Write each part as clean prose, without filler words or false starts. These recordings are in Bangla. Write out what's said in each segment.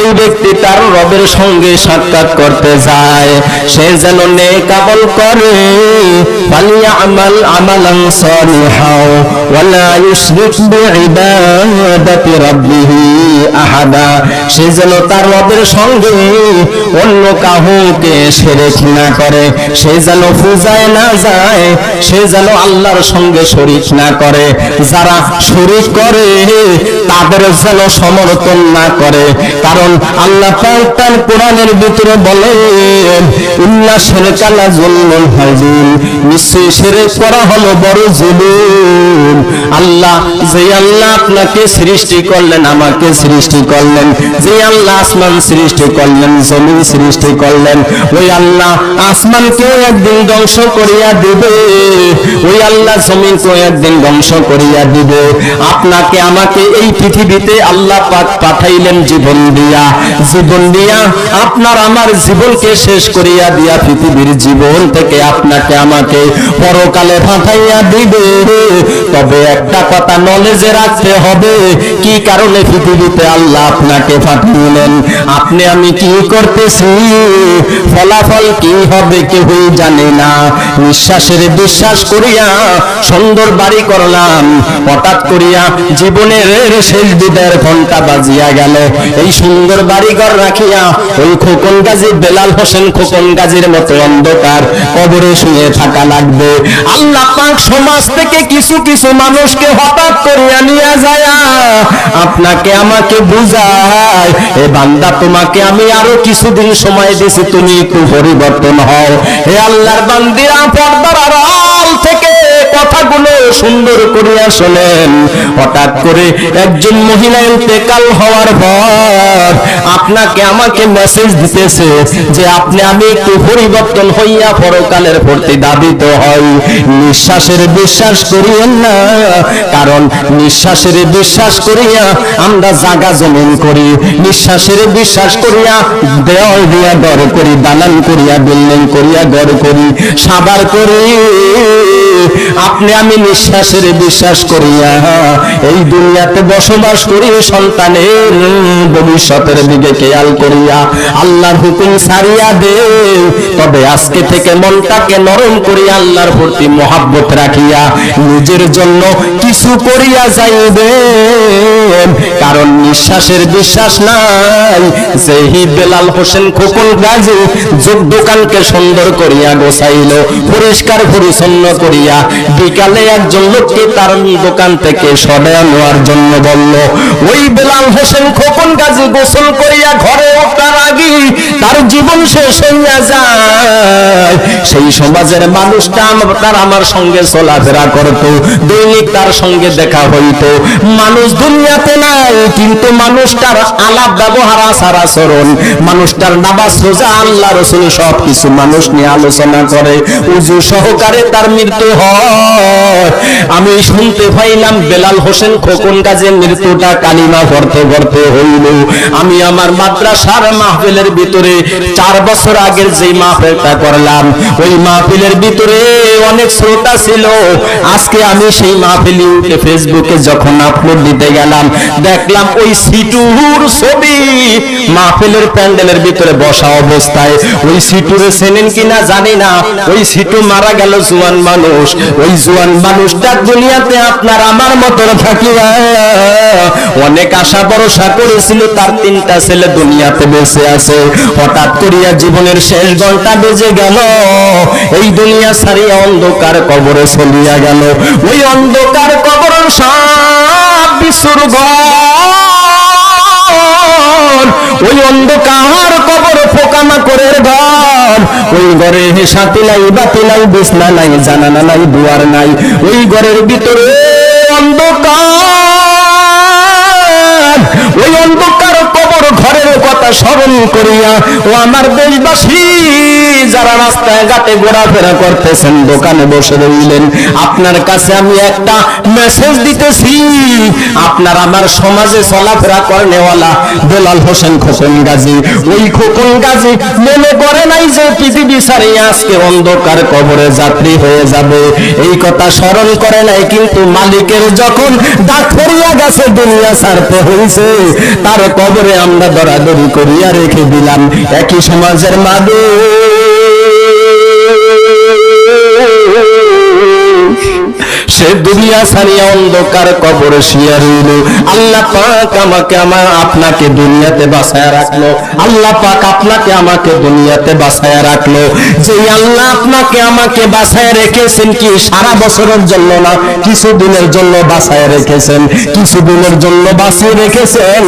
যে ব্যক্তি তার রবের সঙ্গে সাক্ষাৎ করতে যায় সে যেন নেক আমল করে, ফালিয়ামাল আমালান সালিহাও ওয়ালা ইউশরিক বিইবাদাতি রাব্বিহি আহাদা, সে যেন তার রবের সঙ্গে অন্য কাউকে শিরক না করে, সে যেন পূজায় না যায়, সে যেন আল্লাহর সঙ্গে শরীক না করে, যারা শরীক করে তাদের যেন সমর্থন না করে। কারণ আল্লাহ পাক তার কোরআনের ভিতরে বলেন, ইন্না শিরকা লাযুলমুন আযীম, নিশ্চয়ই শিরক করা হলো বড় জুলুম। আল্লাহ, যে আল্লাহ আপনাকে সৃষ্টি করলেন, আমাকে সৃষ্টি করলেন, যে আল্লাহ আসমান সৃষ্টি করলেন, জমিন সৃষ্টি করলেন, ওই আল্লাহ আসমানকেও একদিন ধ্বংস করিয়া দিবে, ওই আল্লাহ জমিনকেও একদিন ধ্বংস করিয়া দিবে। আপনাকে আমাকে এই পৃথিবীতে আল্লাহ পাক পাঠাইলেন জীবন দিয়া, জীবন দিয়া আপনার আমার জীবনকে শেষ করিয়া দিয়া পৃথিবীর জীবন থেকে আপনাকে আমাকে পরকালে পাঠাইয়া দিবে। তবে একটা কথা নলেজে রাখতে হবে, কি কারণে পৃথিবীতে আল্লাহ আপনাকে পাঠাইলেন, আপনি আমি কি করতেছি, ফলাফল কি হবে কেউই জানে না। নিঃশ্বাসের বিশ্বাস করিয়া সুন্দর বাড়ি করলাম, হঠাৎ করিয়া জীবনের শেষ বিদায়ের ঘন্টা বাজিয়া গেল, এই সুন্দর বাড়িঘর রাখিয়া ওই খোকন গাজী বেলাল হোসেন খোকন গাজীর মতো অন্ধকার কবরে শুয়ে থাকা লাগবে। আল্লাহ পাক সমাজ থেকে কিছু কিছু মানুষকে হঠাৎ করিয়া নিয়ে যায়, আপনাকে আমাকে বুঝায়, এ বান্দা তোমাকে আমি আরো কিছুদিন সময় দিছি, তুমি একটু পরিবর্তন হও। হে আল্লাহর বান্দিরা, পর্দার আড়াল থেকে কথাগুলো সুন্দর করিয়া শোনেন। হঠাৎ করে একজন মহিলা ইন্তেকাল হওয়ার পর আপনাকে আমাকে মেসেজ দিতেছে যে আপনি আমি একটু পরিবর্তন হইয়া পরকালের প্রতি দাবিত হই। নিঃশ্বাসের বিশ্বাস করিয়েন না, কারণ নিঃশ্বাসের বিশ্বাস করিয়া আমরা জাগা জমিন করি, নিঃশ্বাসের বিশ্বাস করিয়া দেওয়াল দিয়া ঘর করি, দালান করিয়া বিল্ডিং করিয়া ঘর করি, সাবার করি। আপনি আমি নিঃশ্বাসের বিশ্বাস করিয়া এই দুনিয়াতে বসবাস করি, সন্তানের ভবিষ্যতের দিকে খেয়াল করিয়া আল্লাহর হুকুম ছাড়িয়া দে। তবে আজকে থেকে মনটাকে নরম করিয়া আল্লাহর প্রতি মহাব্বত রাখিয়া নিজের জন্য কিছু করিয়া যাইবে, কারণ নিঃশ্বাসের বিশ্বাস নাই। যেই বেলাল হোসেন খোকন গাজী যোগ দোকানকে সুন্দর করিয়া গোছাইল, পরিষ্কার পরিচ্ছন্ন করিয়া, বিকালে একজন লোককে তার দোকান থেকে সরাইয়া নেওয়ার জন্য বলল, ওই বেলাল হোসেন খোকন গাজী গোসল করিয়া ঘরে ওঠার আগে তার জীবন শেষ হইয়া যায়। সেই সমাজের মানুষটা তার আমার সঙ্গে চলাফেরা করত, দৈনিক তার সঙ্গে দেখা হইত। মানুষ দুনিয়াতে নাই, কিন্তু মানুষটার আলাপ ব্যবহার আচার আচরণ, মানুষটার নামাজ রোজা আল্লাহ রাসূল সব কিছু মানুষ নিয়ে আলোচনা করে, উজু সহকারে তার মৃত্যু হয়। আমি শুনতে পাইলাম বেলাল হোসেন খোকন গাজীর মৃত্যুটা কালিমা পড়তে পড়তে হইল। আমি আমার মাদ্রাসার মাহফিলের ভিতরে 4 বছর আগের যে মাহফিলটা করলাম, ওই মাহফিলের ভিতরে অনেক শ্রোতা ছিল। আজকে আমি সেই মাহফিলে উঠে ফেসবুকে যখন আপলোড দিতে গেলাম, দেখলাম ওই সিটুর ছবি মাহফিলের প্যান্ডেলের ভিতরে বসা অবস্থায়। ওই সিটুরে চেনেন কিনা জানি না, ওই সিটু মারা গেল জোয়ান মানুষ। ওই জোয়ান মানুষটা দুনিয়াতে আপনার আমার মতো থাকিয়া অনেক আশা ভরসা করেছিল, তার 3টা ছেলে দুনিয়াতে বেঁচে আছে। হঠাৎ করিয়া জীবনের শেষ ঘন্টা বেজে গেল, এই দুনিয়া ছাড়িয়া অন্ধকার কবরে চলিয়া গেল। ওই অন্ধকার কবর সব বিশুর ঘর, ওই অন্ধকার কবর পোকামাকড়ের ঘর। ওই ঘরে সাথী নাই, বাতি নাই, বিছনা নাই, জানালা নাই, দুয়ার নাই। ওই ঘরের ভিতরে অন্ধকার। ওই অন্ধকার কবর ঘরের কথা স্মরণ করিয়া ও আমার দেশবাসী, যারা রাস্তায় ঘাটে ঘোরাফেরা করতেছেন, দোকানে বসে রইলেন, আপনার কাছে আমি একটা মেসেজ দিতেছি। আপনার আমার সমাজে চলাফেরা করেনেওয়ালা বেলাল হোসেন খোকন গাজী, ওই খোকন গাজী মনে করে নাই যে পৃথিবী ছাড়িয়ে আজকে অন্ধকার কবরে যাত্রী হয়ে যাবে। এই কথা স্মরণ করে নাই, কিন্তু মালিকের যখন ডাক পড়িয়া গেছে, দুনিয়া ছাড়তে হয়েছে, তার কবরে আমরা দরাদরি করিয়া রেখে দিলাম। একই সমাজের মানুষ সে দুনিয়া ছাড়িয়া অন্ধকার কবরে শুয়ে রইল। আল্লাহ পাক আমাকে আপনাকে দুনিয়াতে বাঁচায়া রাখলো। আল্লাহ পাক আপনাকে আমাকে দুনিয়াতে বাঁচায়া রাখলো। যে আল্লাহ আপনাকে আমাকে বাঁচায়া রেখেছেন, কি সারা বছরের জন্য না, কিছুদিনের জন্য বাঁচায়া রেখেছেন, কিছুদিনের জন্য বাঁচিয়ে রেখেছেন।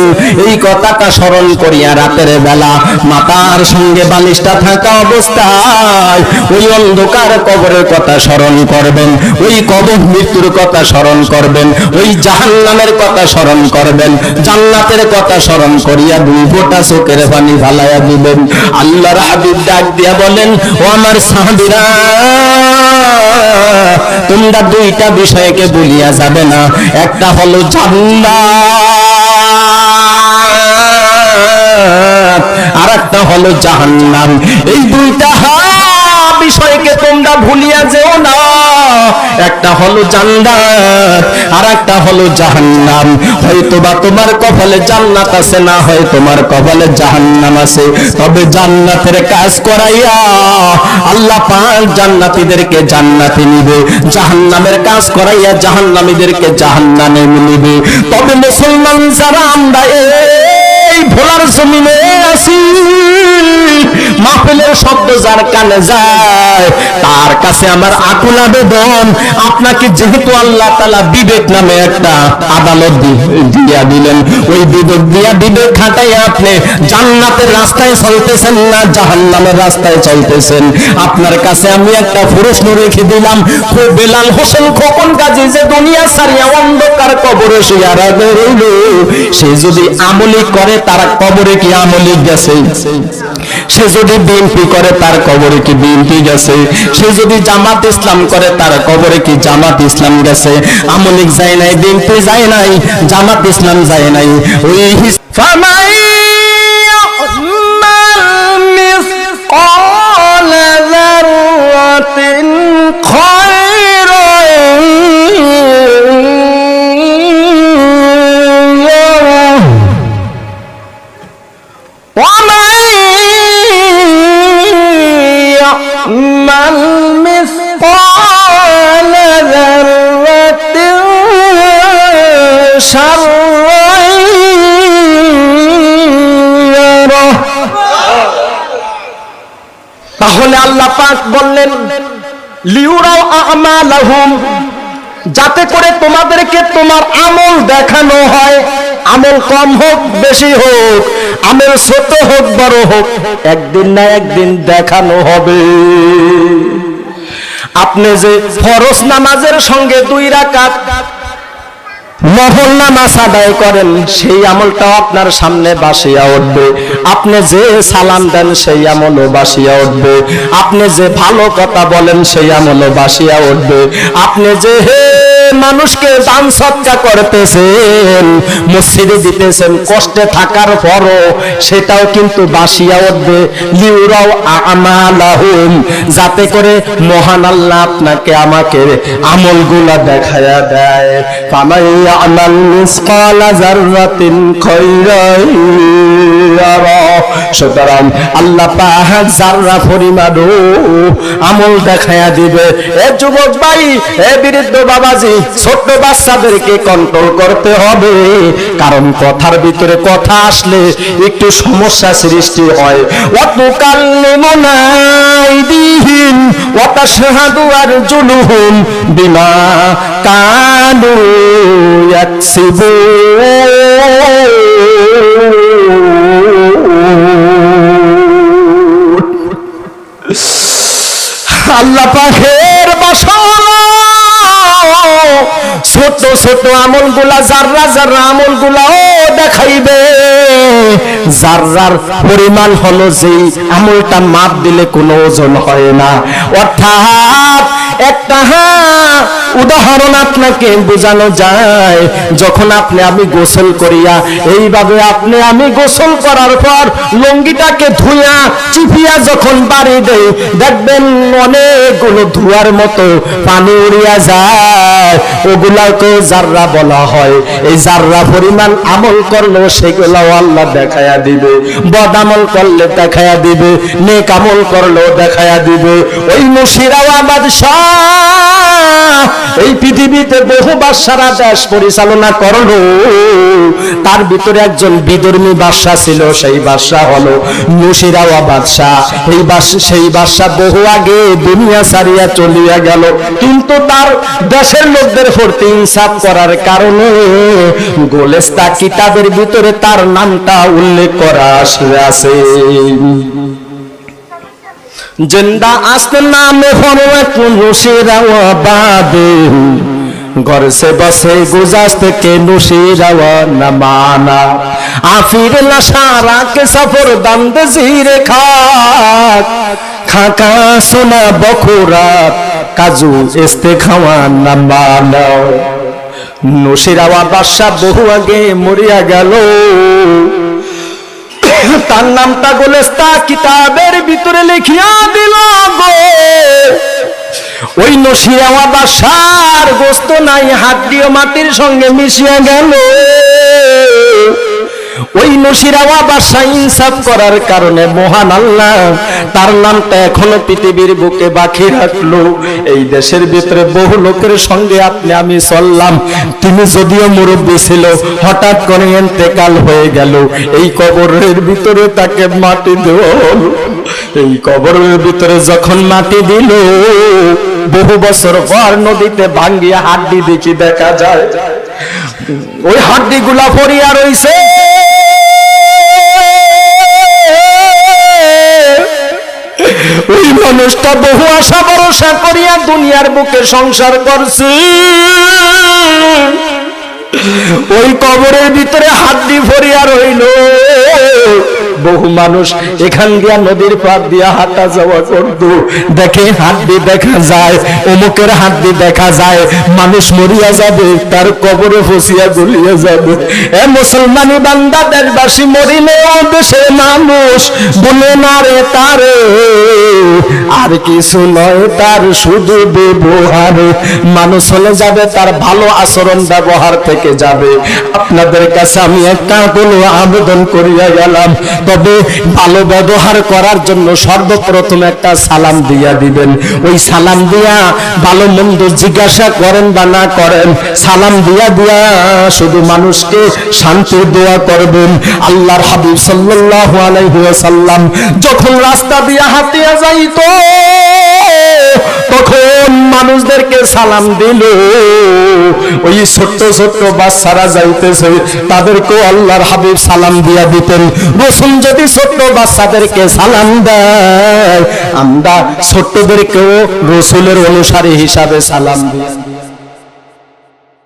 এই কথাটা স্মরণ করিয়া রাতের বেলা মাতার সঙ্গে বালিশটা থাকা অবস্থায় ওই অন্ধকার কবরের কথা স্মরণ করবেন, ওই কবর মৃত্যুর কথা স্মরণ করবেন, ওই জাহান্নামের কথা স্মরণ করবেন, জান্নাতের কথা স্মরণ করিয়া দুই ফোঁটা চোখের পানি ঢালাইয়া দিবেন। আল্লাহর হাবিব ডাক দিয়া বলেন, ও আমার সাহাবীরা, তোমরা দুইটা বিষয়কে ভুলিয়া যাবে না। একটা হলো জান্নাত, আর একটা হলো জাহান্নাম। এই দুইটা বিষয়কে তোমরা ভুলিয়া যেও না। একটা হলো জান্নাত, আর একটা হলো জাহান্নাম। হয়তোবা তোমার কপালে জান্নাত আছে, না হয় তোমার কপালে জাহান্নাম আছে। তবে জান্নাতের কাজ করাইয়া আল্লাহ পাক জান্নাতীদেরকে জান্নাতে নিবে, জাহান্নামের কাজ করাইয়া জাহান্নামীদেরকে জাহান্নামে নিবে। তবে মুসলমান যারা আমরা এই ভোলার জমিনে আছি, মাহফিলের শব্দ যার কানে যায়, তার কাছে আমার আকুল আবেদন, আপনাকে যেহেতু আল্লাহ তাআলা বিবেক নামে একটা আদালত দিয়া দিলেন, ওই বিবেক দিয়া বিবেক খাটাইয়া আপনি জান্নাতের রাস্তায় চলতেছেন না জাহান্নামের রাস্তায় চলতেছেন। আপনার কাছে আমি একটা প্রশ্ন রেখে দিলাম, বেলাল হোসেন খোকন গাজী যে দুনিয়া ছাড়িয়া অন্ধকার কবরে শুয়ে রইল, সে যদি আমলি করে তার কবরে কি আমলি গেছে? সে যদি বিএনপি করে তার কবরে কি বিএনপি গেছে? সে যদি জামাত ইসলাম করে তার কবরে কি জামাত ইসলাম গেছে? আমলিক যায় নাই, বিএনপি যায় নাই, জামাত ইসলাম যায় নাই। ওই তাহলে আল্লাহ পাক বললেন, লিউরাও আমালাহুম, যাতে করে তোমাদেরকে তোমার আমল দেখানো হয়। আমল কম হোক বেশি হোক, আমল ছোট হোক বড় হোক, একদিন না একদিন দেখানো হবে। আপনি যে ফরজ নামাজের সঙ্গে 2 রাকাত নফল নামাজ আদায় করেন, সেই আমলটাও আপনার সামনে বাসিয়া উঠবে। আপনি যে সালাম দেন সেই আমলও বাসিয়া উঠবে। আপনি যে ভালো কথা বলেন সেই আমলও বাসিয়া উঠবে। আপনি যে মানুষকে দান সদকা করতেছেন, মসজিদে দিতেছেন, কষ্টে থাকার পরও সেটাও কিন্তু বাসিয়া উঠবে। লিউরাও আমালাহুম, যাতে করে মহান আল্লাহ আপনাকে আমাকে আমলগুলা দেখায়া দেয়। ফামাই আমাল মিসকালা যাররাতিন খায়রান ইয়ারা। সুতরাং আল্লাহ পাক যাররা পরিমাণও আমল দেখায়া দিবে। এ যুবক ভাই, এ বৃদ্ধ বাবাজি, ছোট বাচ্চাদেরকে কন্ট্রোল করতে হবে, কারণ কথার ভিতরে কথা আসলে একটু সমস্যা সৃষ্টি হয়। ওয়াতুকাল্লিমুনা আইদিহিম ওয়া তাশহাদু আরজুলুহুম বিমা কানু ইয়াকসিবুন। আল্লাহ পাকের বাসা ছোট ছোট আমলগুলা, যাররা যাররা আমলগুলা ও দেখাইবে। জাররার পরিমাণ হলো যেই আমলটা মাপ দিলে কোনো ওজন হয় না। অর্থাৎ একটা উদাহরণ আপনাকে বোঝানো যায়, যখন আপনি আমি গোসল করিয়া এইভাবে আপনি আমি গোসল করার পর লুঙ্গিটাকে ধুইয়া চিপিয়া যখন বাড়ি দেই, দেখবেন অনেকগুলো ধোয়ার মতো পানি উড়িয়া যায়, ওগুলাকে জাররা বলা হয়। এই জাররা পরিমাণ আমল করলো সেগুলাও আল্লাহ দেখায়া দিবে, বদ আমল করলে দেখায়া দিবে, নেক আমল করলেও দেখায়া দিবে। ওই মুশিরাওয়াবাদ এই পৃথিবীতে বহু বাদশারা দেশ পরিচালনা করলো, তার ভিতরে একজন বিধর্মী বাদশা ছিল, সেই বাদশা হলো মুশিরাওয়াবাদ শাহ। সেই বাদশা বহু আগে দুনিয়া ছাড়িয়া চলিয়া গেল, কিন্তু তার দেশের লোকদের প্রতি ইনসাফ করার কারণে গোলেস্তা কিতাবের ভিতরে তার নামটা উল্লেখ করা আছে। जिंदा आस्त नाम मुशीराबाद, घर से बसे गुजास्त के नुशीरावा न माना, आफिर नशारा के सफर दंद जीरे खाक, खाका सुना बखुरात काजू इस्ते खावा न माना। নুশিরাওয়াবাদ বাদশা বহু আগে মরিয়া গেল, তার নামটা গোলেস্তা কিতাবের ভিতরে লিখিয়া দিল গো। ওই নুশিরাওয়াবাদ বাদশার গোস্ত নাই, হাড্ডিও মাটির সঙ্গে মিশিয়া গেল। ওই নুশিরাওয়াবাদ বাদশা ইনসাফ করার কারণে মহান আল্লাহ তার নামটা এখনো পৃথিবীর বুকে বাকি রাখলো। এই দেশের ভিতরে বহু লোকের সঙ্গে আপনি আমি চললাম, তিনি যদিও মুরব্বী ছিল, হঠাৎ করে ইন্তেকাল হয়ে গেল। এই কবরের ভিতরে তাকে মাটি দেওয়া হলো। এই কবরের ভিতরে যখন মাটি দিল, বহু বছর পর নদীতে ভাঙ্গিয়া হাড্ডি দেখি দেখা যায়, ওই হাড্ডি গুলা পড়িয়া রইছে। ওই মানুষটা বহু আশা ভরসা করিয়া দুনিয়ার বুকে সংসার করছে, ওই কবরের ভিতরে হাড্ডি ভরিয়া রইল। বহু মানুষ এখান দিয়া নদীর পার দিয়া হাঁটা যাওয়া করত, দেখে হাড্ডি দেখা যায়, অমুকের হাড্ডি দেখা যায়, মানুষ মরিয়া যাবে, তার কবরে ফসিয়া গলিয়া যাবে। এ মুসলমানি বান্দা দেশবাসী মরিলেও দেশের মানুষ বলে না রে তারে, আর কিছু নয় তার শুধু ব্যবহারে। মানুষ হলে যাবে, তার ভালো আচরণ ব্যবহার থেকে যাবে। আপনাদের কাছে আমি একটা কোনো আবেদন করিয়া গেলাম, তবে ভালো ব্যবহার করার জন্য সর্বপ্রথম একটা সালাম দিয়া দিবেন। ওই সালাম দিয়া ভালো মন্দ জিজ্ঞাসা করেন বা না করেন, সালাম দিয়া দিয়া শুধু মানুষকে শান্তি দোয়া করবেন। আল্লাহর হাবিব সাল্লাল্লাহু আলাইহি ওয়াসাল্লাম যখন রাস্তা দিয়া হাঁটিয়া যাইতো, তখন মানুষদেরকে সালাম দিল। ওই ছোট্ট ছোট্ট বাচ্চারা যাইতেছে, তাদেরকেও আল্লাহর হাবিব সালাম দিয়া দিতেন। রাসূল যদি ছোট্ট বাচ্চাদেরকে সালাম দেয়, আমরা ছোট্টদেরকেও রাসূলের অনুসারী হিসাবে সালাম দিই।